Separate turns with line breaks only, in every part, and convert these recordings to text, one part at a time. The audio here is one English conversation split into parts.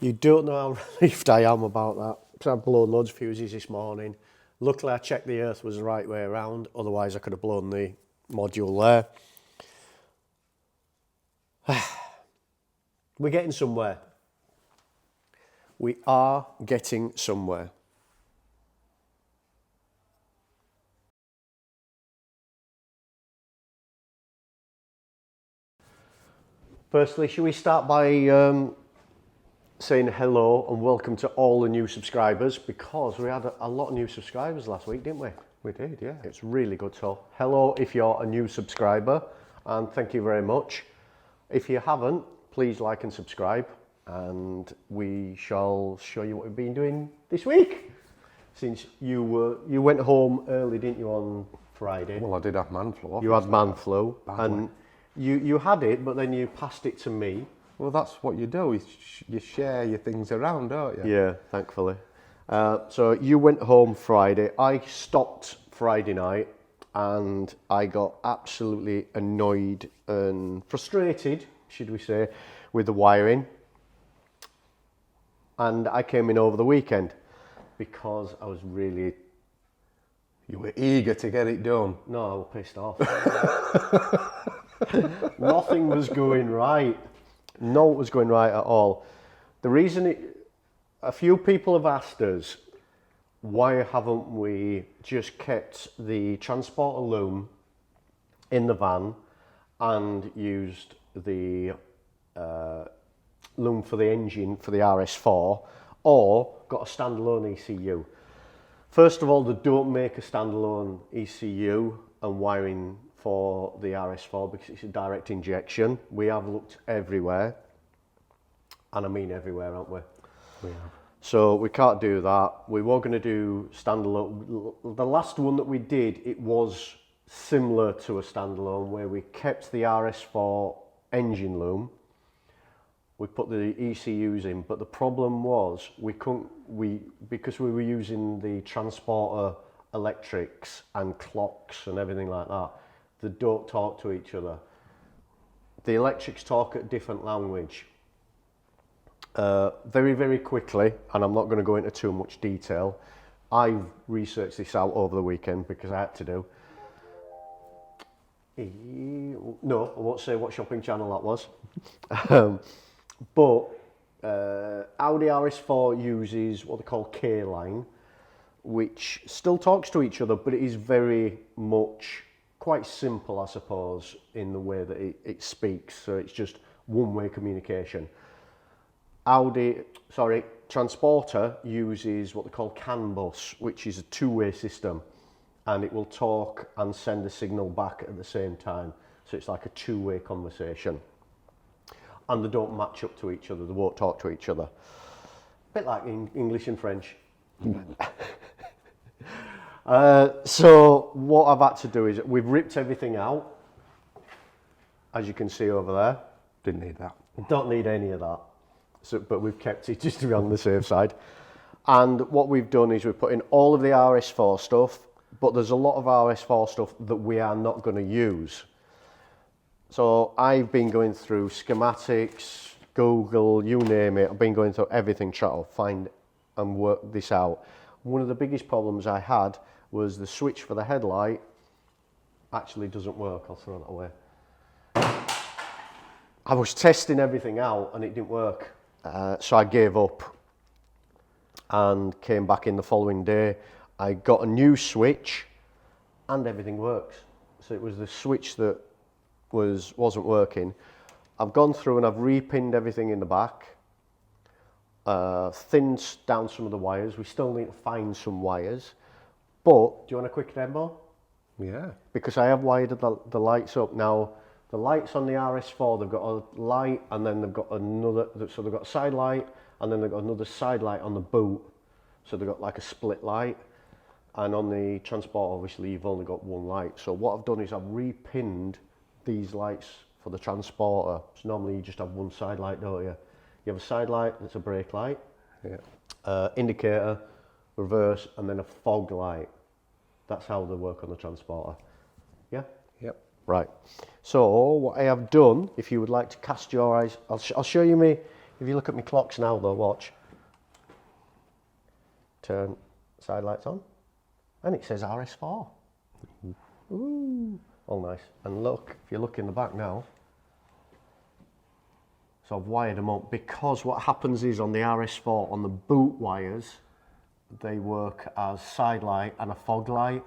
You don't know how relieved I am about that. So I've blown loads of fuses this morning. Luckily I checked the earth was the right way around, otherwise I could have blown the module there. We're getting somewhere. We are getting somewhere. Firstly, should we start by saying hello and welcome to all the new subscribers, because we had a lot of new subscribers last week, didn't we?
We did, yeah.
It's really good. So hello if you're a new subscriber, and thank you very much. If you haven't, please like and subscribe, and we shall show you what we've been doing this week. Since you went home early, didn't you, on Friday?
Well, I did have man flu.
You had man flu,
badly.
and you had it, but then you passed it to me.
Well, that's what you do. You share your things around, don't you?
Yeah, thankfully. So you went home Friday. I stopped Friday night, and I got absolutely annoyed and frustrated, should we say, with the wiring. And I came in over the weekend because I was really...
You were eager to get it done.
No, I was pissed off. Nothing was going right. No, it was going right at all. The reason a few people have asked us, why haven't we just kept the transporter loom in the van and used the loom for the engine for the rs4, or got a standalone ECU? First of all, they don't make a standalone ECU and wiring for the rs4 because it's a direct injection. We have looked everywhere, and I mean everywhere, aren't we?
We have.
So we can't do that. We were going to do standalone. The last one that we did, it was similar to a standalone, where we kept the rs4 engine loom. We put the ECUs in, but the problem was because we were using the transporter electrics and clocks and everything like that, they don't talk to each other. The electrics talk a different language. Very, very quickly, and I'm not going to go into too much detail, I've researched this out over the weekend because I had to do. No, I won't say what shopping channel that was. But Audi RS4 uses what they call K-line, which still talks to each other, but it is very much quite simple, I suppose, in the way that it speaks. So it's just one-way communication. Transporter uses what they call CAN bus, which is a two-way system, and it will talk and send a signal back at the same time. So it's like a two-way conversation. And they don't match up to each other, they won't talk to each other. A bit like in English and French. So what I've had to do is, we've ripped everything out, as you can see over there.
Didn't need that.
Don't need any of that. So, but we've kept it just to be on the safe side. And what we've done is we've put in all of the RS4 stuff, but there's a lot of RS4 stuff that we are not going to use. So I've been going through schematics, Google, you name it. I've been going through everything trying to find and work this out. One of the biggest problems I had was the switch for the headlight actually doesn't work. I'll throw that away. I was testing everything out and it didn't work. So I gave up and came back in the following day. I got a new switch and everything works. So it was the switch that wasn't working. I've gone through and I've repinned everything in the back, thinned down some of the wires. We still need to find some wires, but do you want a quick demo?
Yeah.
Because I have wired the lights up now. The lights on the RS4, they've got a light, and then they've got another, so they've got a side light, and then they've got another side light on the boot. So they've got like a split light. And on the Transporter, obviously, you've only got one light. So what I've done is I've repinned these lights for the Transporter. So normally you just have one side light, don't you? You have a side light that's a brake light,
Yeah.
Indicator, reverse, and then a fog light. That's how they work on the Transporter. Yeah?
Yep.
Right. So what I have done, if you would like to cast your eyes, I'll show you me. If you look at my clocks now though, watch. Turn side lights on, and it says rs4. Ooh, all nice. And look, if you look in the back now, so I've wired them up, because what happens is on the rs4, on the boot wires, they work as side light and a fog light,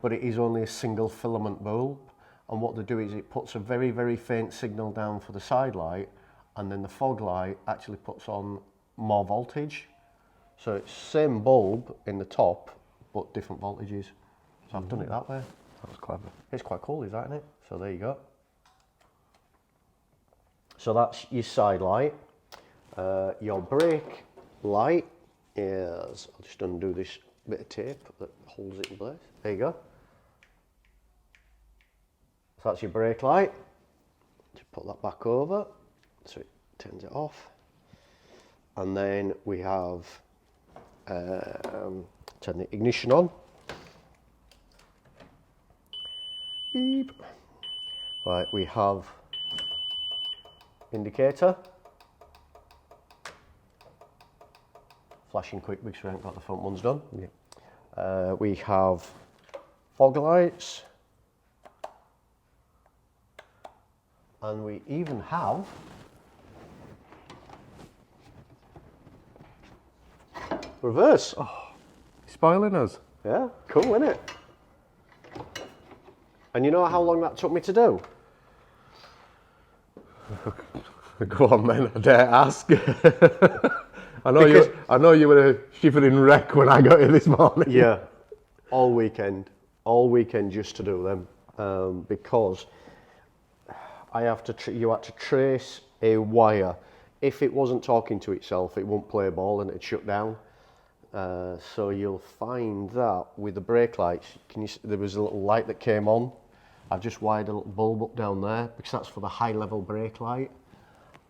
but it is only a single filament bulb. And what they do is it puts a very, very faint signal down for the side light, and then the fog light actually puts on more voltage. So it's same bulb in the top, but different voltages. So I've done it that way.
That was clever.
It's quite cool, is that, isn't it? So there you go. So that's your side light. Your brake light is, I'll just undo this bit of tape that holds it in place. There you go. So that's your brake light. Just put that back over so it turns it off. And then we have turn the ignition on. Beep. Right, we have indicator. Flashing quick because we haven't got the front ones done. Yeah. We have fog lights. And we even have reverse.
Oh, spoiling us.
Yeah, cool, isn't it? And you know how long that took me to do?
Go on then, I dare ask. I know you were a shivering wreck when I got here this morning.
Yeah, all weekend just to do them, because you had to trace a wire. If it wasn't talking to itself, it won't play ball and it'd shut down. So you'll find that with the brake lights, there was a little light that came on. I've just wired a little bulb up down there because that's for the high level brake light.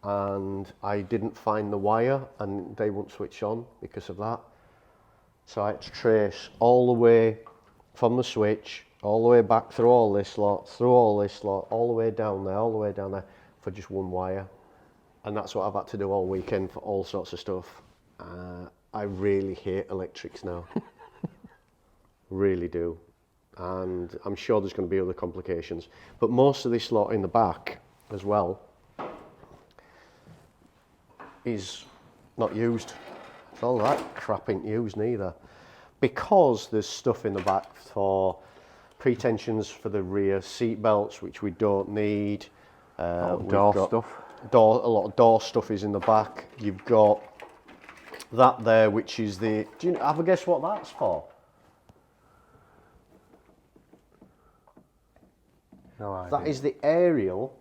And I didn't find the wire and they won't switch on because of that. So I had to trace all the way from the switch, all the way back through all this lot, all the way down there for just one wire. And that's what I've had to do all weekend for all sorts of stuff. I really hate electrics now. Really do. And I'm sure there's going to be other complications. But most of this lot in the back as well is not used. So all that crap ain't used neither. Because there's stuff in the back for pretensions for the rear seat belts, which we don't need.
Door stuff.
A lot of door stuff is in the back. You've got that there, which is the... Do you have a guess what that's for?
No idea.
That is the aerial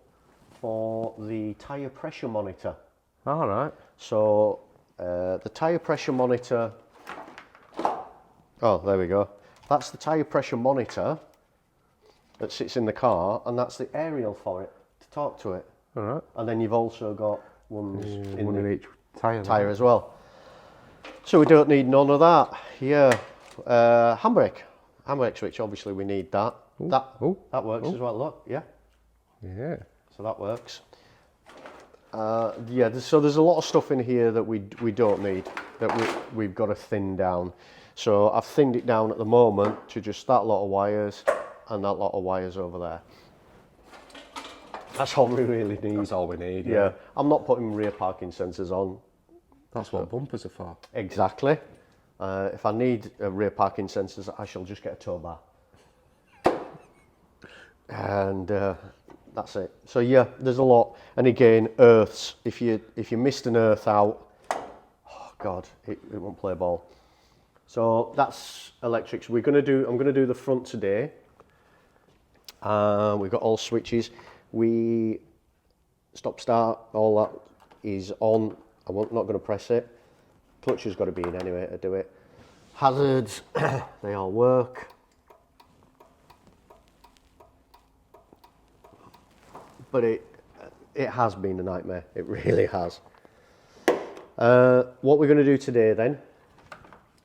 for the tyre pressure monitor.
All right.
So the tyre pressure monitor... Oh, there we go. That's the tyre pressure monitor that sits in the car, and that's the aerial for it, to talk to it.
All right.
And then you've also got ones
One in each tyre.
as well. So we don't need none of that. Yeah. Handbrake switch, obviously we need that.
Ooh.
That works as well, look, yeah.
Yeah.
So that works. Yeah, so there's a lot of stuff in here that we don't need, that we've got to thin down. So I've thinned it down at the moment to just that lot of wires and that lot of wires over there. That's all we really need.
That's all we need.
Yeah, I'm not putting rear parking sensors on.
That's what bumpers are for.
Exactly. If I need rear parking sensors, I shall just get a tow bar. And that's it. So yeah, there's a lot. And again, earths. If you missed an earth out, oh God, it won't play ball. So that's electrics. I'm gonna do the front today. We've got all switches. Stop start, all that is on. I'm not going to press it. Clutch has got to be in anyway to do it. Hazards, they all work. But it has been a nightmare. It really has. What we're going to do today then,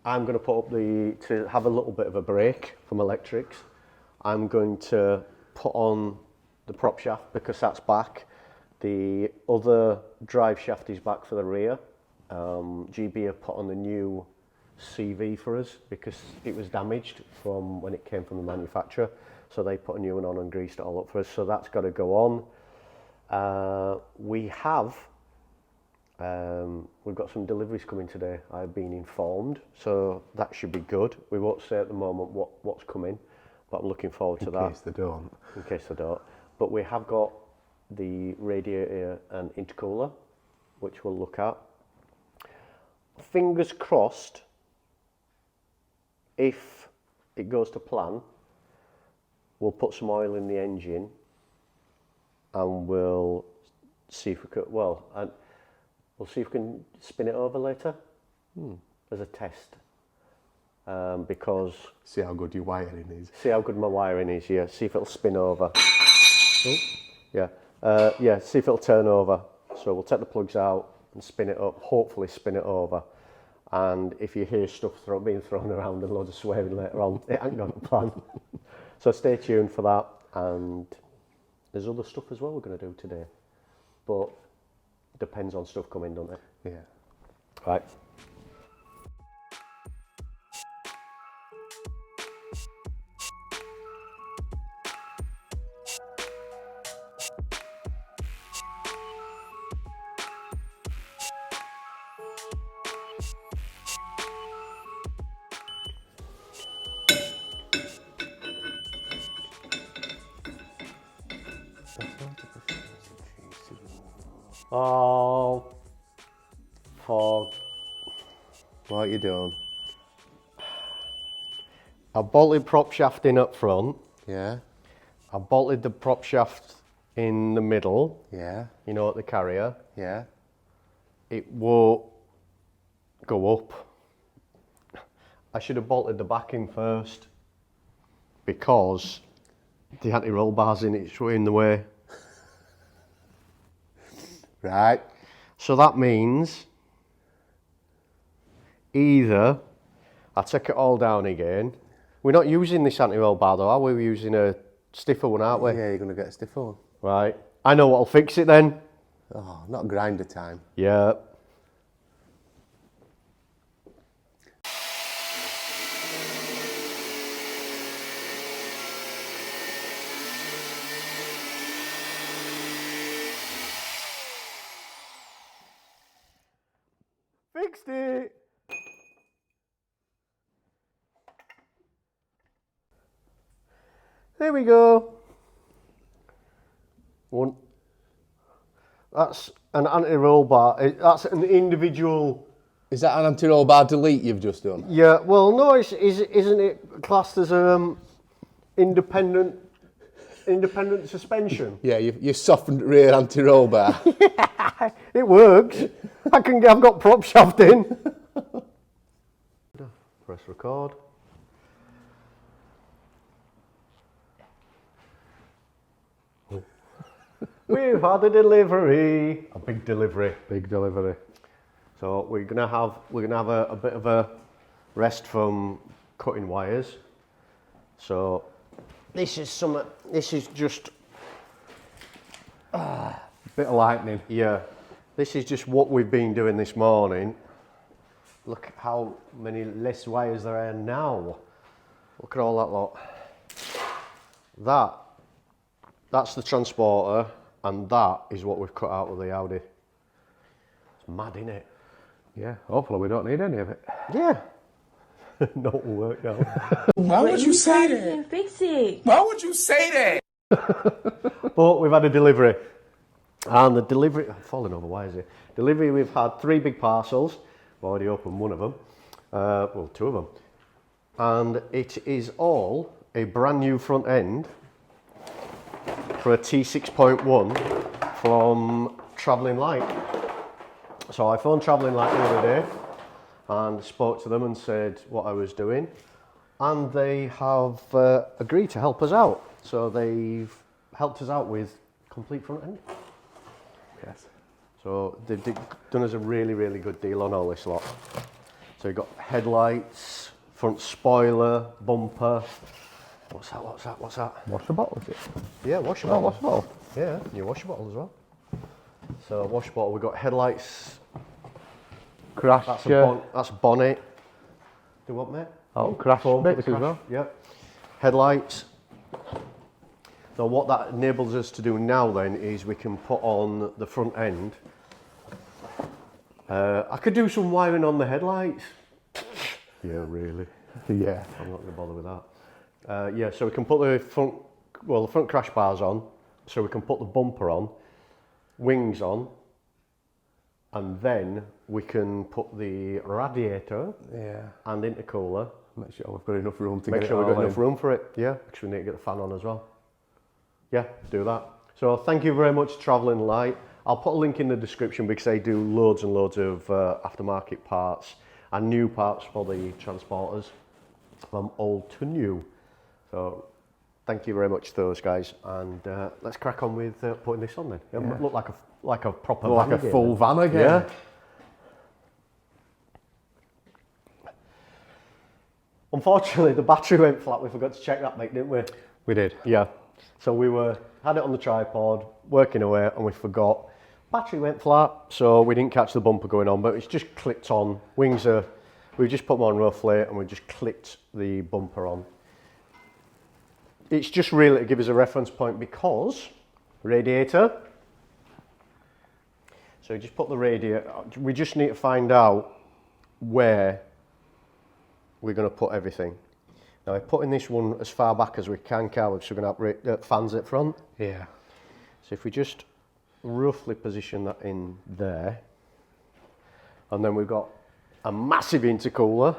I'm going to put up to have a little bit of a break from electrics. I'm going to put on the prop shaft because that's back. The other drive shaft is back for the rear. GB have put on the new CV for us because it was damaged from when it came from the manufacturer. So they put a new one on and greased it all up for us. So that's got to go on. We've got some deliveries coming today. I've been informed, so that should be good. We won't say at the moment what's coming, but I'm looking forward to that.
In case they don't.
In case they don't. But we have got the radiator and intercooler, which we'll look at. Fingers crossed, if it goes to plan, we'll put some oil in the engine and we'll see if we could, and we'll see if we can spin it over later as a test. Because...
See how good your wiring is.
See how good my wiring is, yeah. See if it'll spin over. Oh, yeah. See if it'll turn over. So we'll take the plugs out and spin it up, hopefully spin it over. And if you hear stuff being thrown around and loads of swearing later on, it ain't got a plan. So stay tuned for that. And there's other stuff as well we're going to do today. But depends on stuff coming, doesn't it?
Yeah.
Right. Oh,
What are you doing?
I bolted prop shaft in up front.
Yeah.
I bolted the prop shaft in the middle.
Yeah.
You know, at the carrier.
Yeah.
It won't go up. I should have bolted the back in first because the anti-roll bar's in the way.
Right.
So that means either I take it all down again. We're not using this anti-roll bar though, are we? We're using a stiffer one, aren't we?
Yeah, you're going to get a stiff one.
Right. I know what'll fix it then.
Oh, not grinder time.
Yeah. Fixed it. There we go. One. That's an anti-roll bar. That's an individual.
Is that an anti-roll bar delete you've just done?
Yeah. Well, no. Isn't it classed as independent suspension?
Yeah, you softened rear anti-roll bar.
It works. I've got prop shaft in. Press record. We've had a delivery. A big delivery.
Big delivery.
So we're gonna have a bit of a rest from cutting wires. So this is just
Bit of lightning.
yeah. This is just what we've been doing this morning. Look how many less wires there are now. Look at all that lot. That's the transporter, and that is what we've cut out of the Audi. It's mad, isn't it?
Yeah, hopefully we don't need any of it.
Yeah. Not will work now.
Why would you say that?
And fix it.
Why would you say that?
But we've had a delivery. And the delivery, I'm falling over, why is it? Delivery, we've had 3 big parcels. I've already opened one of them. Well, 2 of them. And it is all a brand new front end for a T6.1 from Travelling Light. So I phoned Travelling Light the other day and spoke to them and said what I was doing. And they have agreed to help us out. So they've helped us out with complete front end.
Yes.
So they've done us a really, really good deal on all this lot. So you've got headlights, front spoiler, bumper. What's that?
Wash the bottle, is it?
Yeah, washer
Oh,
bottle.
wash the bottle.
Yeah, new washer bottle as well. So wash bottle, we've got headlights.
Crash.
That's bonnet. Do what, mate?
Oh, crash
Foam for
bits
the
as well.
Yeah. Headlights. So what that enables us to do now then is we can put on the front end. I could do some wiring on the headlights. Yeah, really.
Yeah.
I'm not going to bother with that. Yeah, so we can put the front crash bars on, so we can put the bumper on, wings on, and then we can put the radiator and intercooler.
Make sure we've got enough room to
Make
get
sure
it
we've got
all
enough
in.
room for it, yeah, because we need to get the fan on as well. Yeah, do that. So thank you very much, Travelling Light. I'll put a link in the description because they do loads and loads of aftermarket parts and new parts for the transporters from old to new. So thank you very much to those guys, and let's crack on with putting this on then. It look like a proper van
Like a
again,
full
then.
van again.
Yeah. Unfortunately, the battery went flat. We forgot to check that, mate, didn't we?
We did.
Yeah. So we had it on the tripod, working away, and we forgot. Battery went flat, so we didn't catch the bumper going on, but it's just clicked on. Wings are, we just put them on roughly, and we just clicked the bumper on. It's just really to give us a reference point because radiator. So we just put the radiator. We just need to find out where we're going to put everything. Now we're putting this one as far back as we can, Carl, so we're going to have fans at front.
Yeah.
So if we just roughly position that in there, and then we've got a massive intercooler.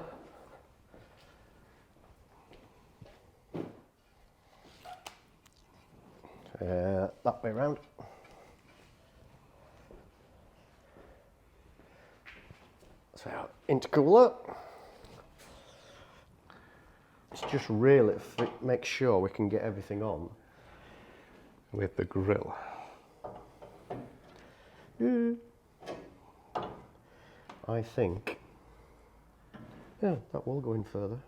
That way around. So intercooler. It's just really make sure we can get everything on
With the grill.
I think, yeah, that will go in further.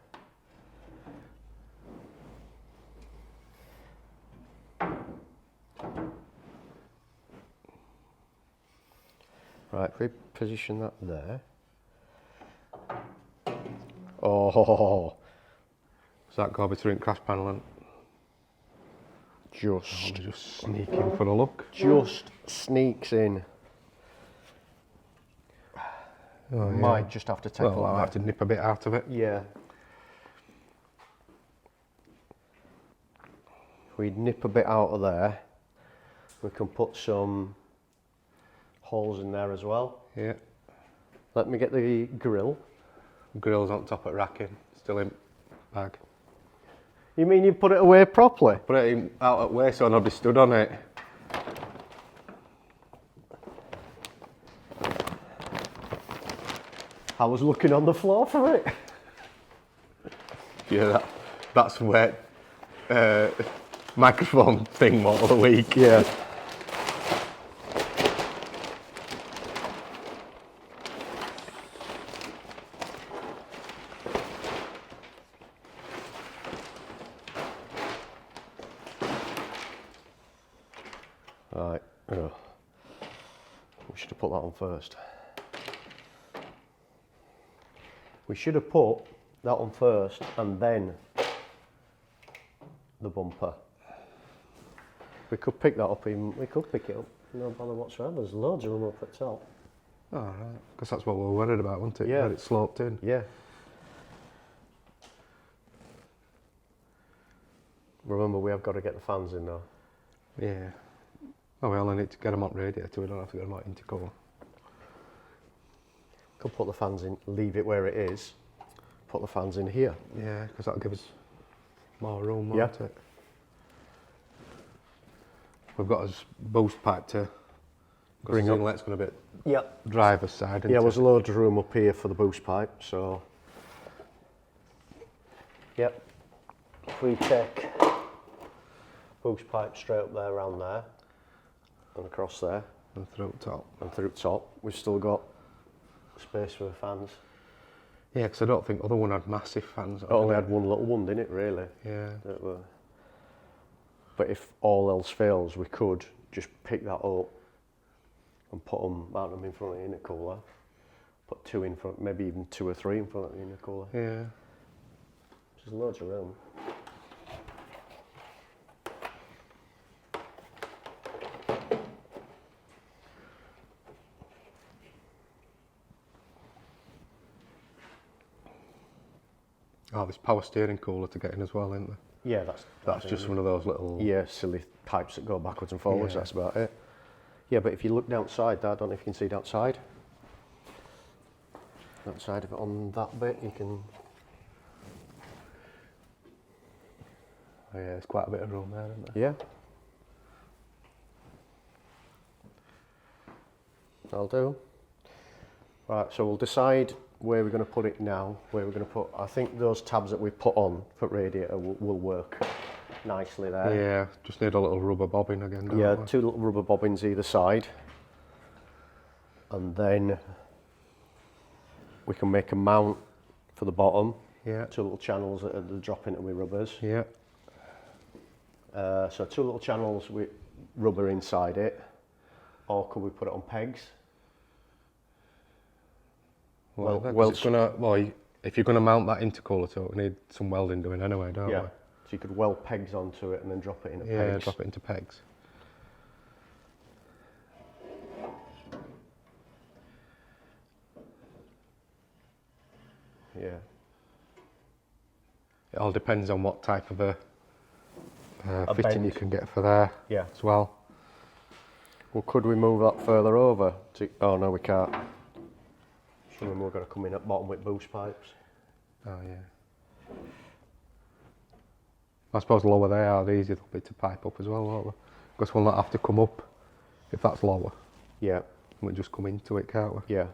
Right, if we position that there. Oh,
Does that go between crash panel and just sneak in for a look?
just sneaks in.
Oh, yeah.
Might just have to take
Well, I'll have to nip a bit out of it.
Yeah. If we nip a bit out of there, we can put some holes in there as well.
Yeah.
Let me get the grill.
Grill's on top at racking, still in bag.
You mean you put it away properly?
Put it in, out at way so nobody stood on it.
I was looking on the floor for it.
Yeah, that's where microphone thing all the week.
Yeah. Right. Oh. We should have put that on first. We should have put that on first and then the bumper. We could pick that up even, we could pick it up, no bother whatsoever. There's loads of them up at top.
Oh, right. Because that's what we were worried about, wasn't it?
Yeah.
That it sloped in.
Yeah. Remember, we have got to get the fans in though.
Yeah. Oh, we only need to get them on radiator, we don't have to get them on intercooler.
Could put the fans in, leave it where it is, put the fans in here.
Yeah, because that'll give us more room,
Yeah.
won't it? We've got a boost pipe to
Bring
bring
up.
inlet's going to be
Yep.
driver's side,
Yeah, there's loads of room up here for the boost pipe, so. Yep. If we take boost pipe straight up there, around there, and across there,
and through top.
and through top, we've still got space for the fans.
Yeah, because I don't think the other one had massive fans.
It only had one little one, didn't it, really?
Yeah.
That were. But if all else fails, we could just pick that up, and mount them in front of the intercooler. Put 2 in front, maybe even 2 or 3 in front of the intercooler.
Yeah.
There's loads of room.
Oh, there's power steering cooler to get in as well, isn't there?
Yeah,
That's just one of those little...
Yeah, silly pipes that go backwards and forwards,
Yeah.
that's about it. Yeah, but if you look outside, I don't know if you can see it outside. Outside of it on that bit, you can...
Oh, yeah, there's quite a bit of room there, isn't there?
Yeah. That'll do. Right, so we'll decide where we're going to put it now, where we're going to put... I think those tabs that we put on for radiator will work nicely there.
Yeah, just need a little rubber bobbin again, don't
Yeah,
we?
2 little rubber bobbins either side. And then we can make a mount for the bottom.
Yeah.
2 little channels that are the drop into with rubbers.
Yeah.
So 2 little channels with rubber inside it. Or could we put it on pegs?
If you're going to mount that intercooler to it, we need some welding doing anyway, don't we?
Yeah. So you could weld pegs onto it and then drop it into
Yeah,
pegs.
drop it into pegs.
Yeah.
It all depends on what type of a fitting
bend.
you can get for there
Yeah.
as well.
Well, could we move that further over? Oh no, we can't. So then we're going to come in at bottom with boost pipes.
Oh yeah. I suppose the lower they are, the easier they'll be to pipe up as well, won't they? Because we'll not have to come up if that's lower.
Yeah.
We'll just come into it, can't we?
Yeah.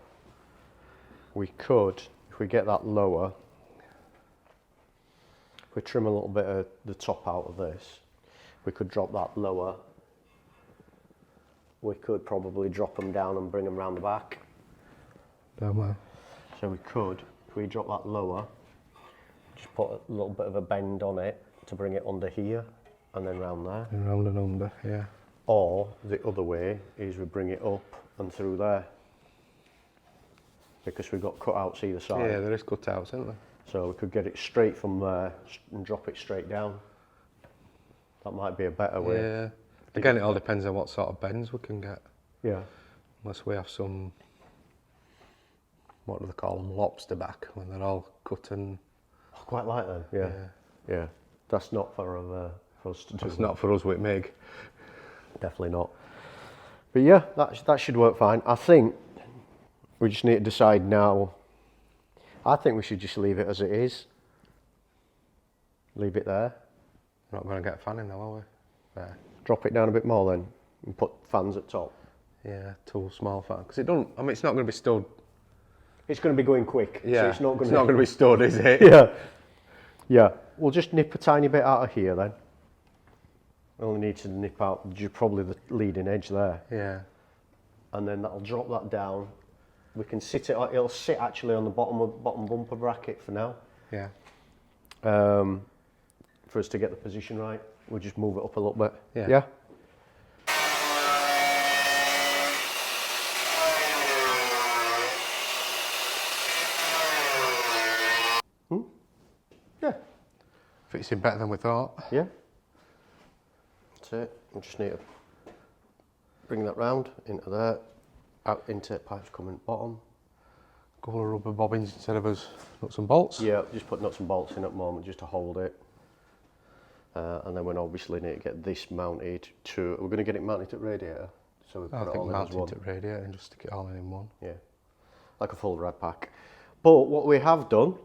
We could, if we get that lower, if we trim a little bit of the top out of this, we could drop that lower. We could probably drop them down and bring them round the back.
Don't we?
So we could, if we drop that lower, just put a little bit of a bend on it to bring it under here and then round there.
And round and under, yeah.
Or the other way is we bring it up and through there. Because we've got cutouts either side.
Yeah, there is cutouts, isn't there?
So we could get it straight from there and drop it straight down. That might be a better way.
Yeah. Again, it all depends on what sort of bends we can get.
Yeah.
Unless we have some, what do they call them, lobster back, when they're all cut and...
I quite like them. Yeah. Yeah. That's not for us to do.
It's not for us with Mig.
Definitely not. But yeah, that should work fine. I think we just need to decide now. I think we should just leave it as it is. Leave it there.
We're not going to get a fan in though, are we? There.
Drop it down a bit more then and put fans at top.
Yeah, 2 small fan. Because it don't, I mean, it's not going to be stored.
It's going to be going quick.
Yeah,
So it's not going
to be stored, is it?
Yeah. Yeah. We'll just nip a tiny bit out of here then. We only need to nip out probably the leading edge there.
Yeah.
And then that'll drop that down. We can sit it, it'll sit actually on the bottom bumper bracket for now.
Yeah.
For us to get the position right. We'll just move it up a little bit.
Yeah.
Yeah? Yeah.
Fits in better than we thought.
Yeah. That's it. We just need to bring that round into there, out into pipes coming bottom.
Couple of rubber bobbins instead of us nuts and bolts.
Yeah, just put nuts and bolts in at the moment just to hold it. And then we'll obviously need to get this mounted to, we're going to get it mounted to radiator. So we
I
put it
think
all in as
mount
one.
it to radiator and just stick it all in one.
Yeah, like a full rad pack. But what we have done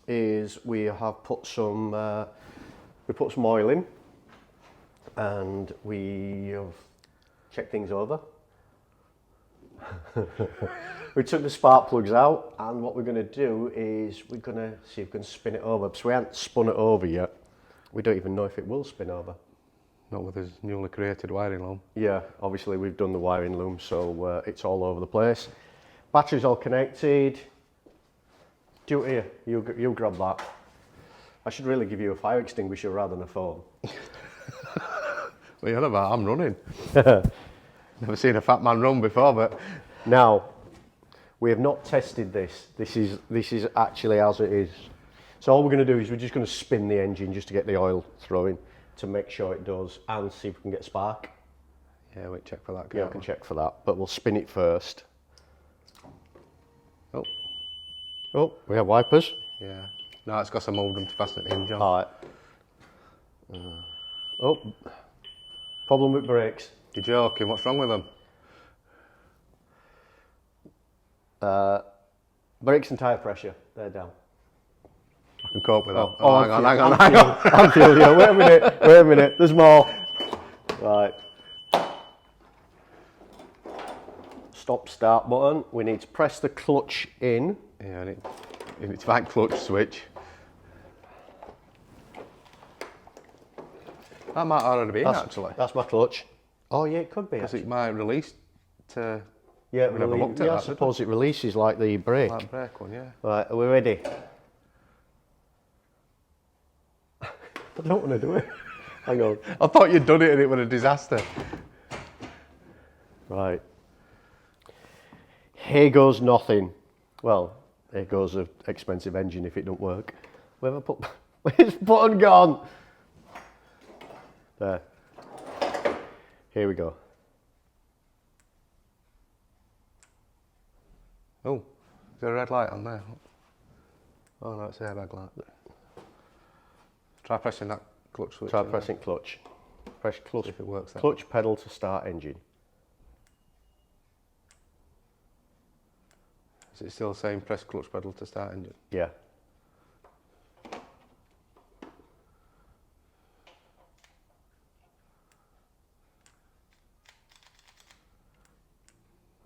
is we have put some oil in, and we have checked things over. We took the spark plugs out, and what we're going to do is we're going to see if we can spin it over. So we haven't spun it over yet. We don't even know if it will spin over.
Not with his newly created wiring loom.
Yeah, obviously we've done the wiring loom, so it's all over the place. Battery's all connected. Do it here, you grab that. I should really give you a fire extinguisher rather than a phone.
What are you on about? I'm running. Never seen a fat man run before, but
Now, we have not tested this. This is actually as it is. So all we're going to do is we're just going to spin the engine just to get the oil flowing to make sure it does and see if we can get spark.
yeah, we'll check for that.
Yeah, we can check for that, but we'll spin it first.
Oh,
Oh, we have wipers.
yeah. No, it's got some mould to fasten the hinge on.
All right. Oh, problem with brakes.
You're joking, what's wrong with them?
Brakes and tyre pressure, they're down.
I can cope with that.
Oh,
Oh, hang on.
I'm feeling you. Wait a minute, there's more. Right. Stop start button. We need to press the clutch in.
Yeah, and it's that clutch switch. That might already be in, actually.
That's my clutch. Oh yeah, it could be.
Because
Actually.
it might release to...
Yeah,
we never looked at
yeah,
that,
I
did we?
suppose it releases like the brake.
That brake one, yeah.
Right, are we ready? I don't want to do it. Hang on.
I thought you'd done it and it was a disaster.
Right. Here goes nothing. Well, here goes an expensive engine if it don't work. Where have I put... Where's the button gone? There. Here we go.
Oh, is there a red light on there? Oh no, it's a red light. Try pressing that clutch switch.
Try
in
pressing clutch. Press clutch.
See if it works then.
Clutch pedal to start engine.
Is it still saying press clutch pedal to start engine?
Yeah.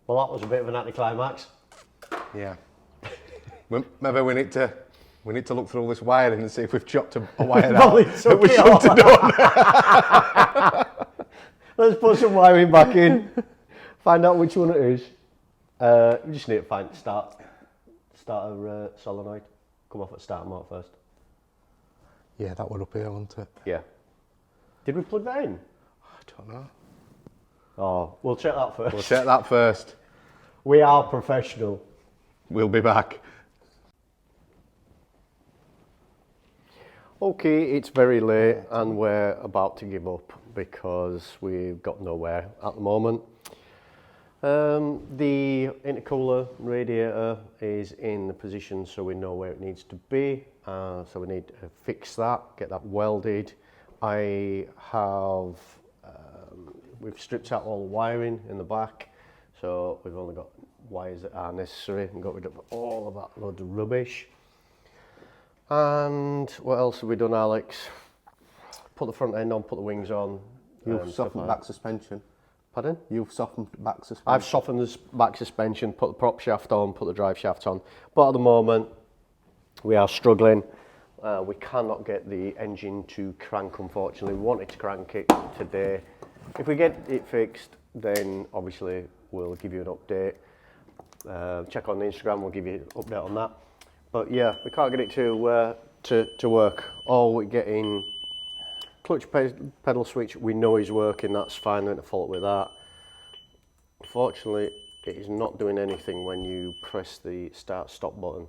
Well, that was a bit of an anticlimax.
Yeah. Maybe we need to look through all this wiring and see if we've chopped a wire out
Probably
that
took
we
it
shouldn't have done.
Let's put some wiring back in. Find out which one it is. We just need to find start a solenoid. Come off at start mode first.
Yeah, that one up here, wasn't it?
Yeah. Did we plug that in?
I don't know.
Oh, we'll check that first.
We'll check that first.
We are professional.
We'll be back.
Okay, it's very late and we're about to give up because we've got nowhere at the moment. The intercooler radiator is in the position so we know where it needs to be. So we need to fix that, get that welded. I have, we've stripped out all the wiring in the back. So we've only got wires that are necessary and got rid of all of that load of rubbish. And what else have we done, Alex? Put the front end on, put the wings on.
You've softened back suspension.
Pardon?
You've softened back suspension.
I've softened the back suspension, put the prop shaft on, put the drive shaft on. But at the moment, we are struggling. We cannot get the engine to crank, unfortunately. We wanted to crank it today. If we get it fixed, then obviously we'll give you an update. Check on the Instagram, we'll give you an update on that. But yeah, we can't get it to work. All we're getting, clutch pedal switch we know is working, that's fine, no fault with that. Unfortunately, it is not doing anything when you press the start-stop button.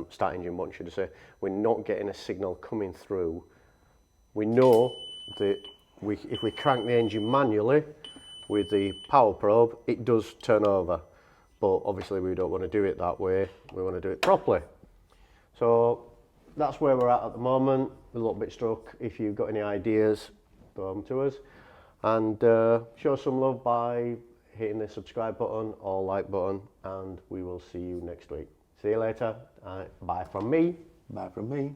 Start engine button, should I say. We're not getting a signal coming through. We know that if we crank the engine manually with the power probe, it does turn over. But obviously we don't want to do it that way, we want to do it properly. So that's where we're at the moment, a little bit stuck. If you've got any ideas, throw them to us. And show some love by hitting the subscribe button or like button, and we will see you next week. See you later. Bye from me.
Bye from me.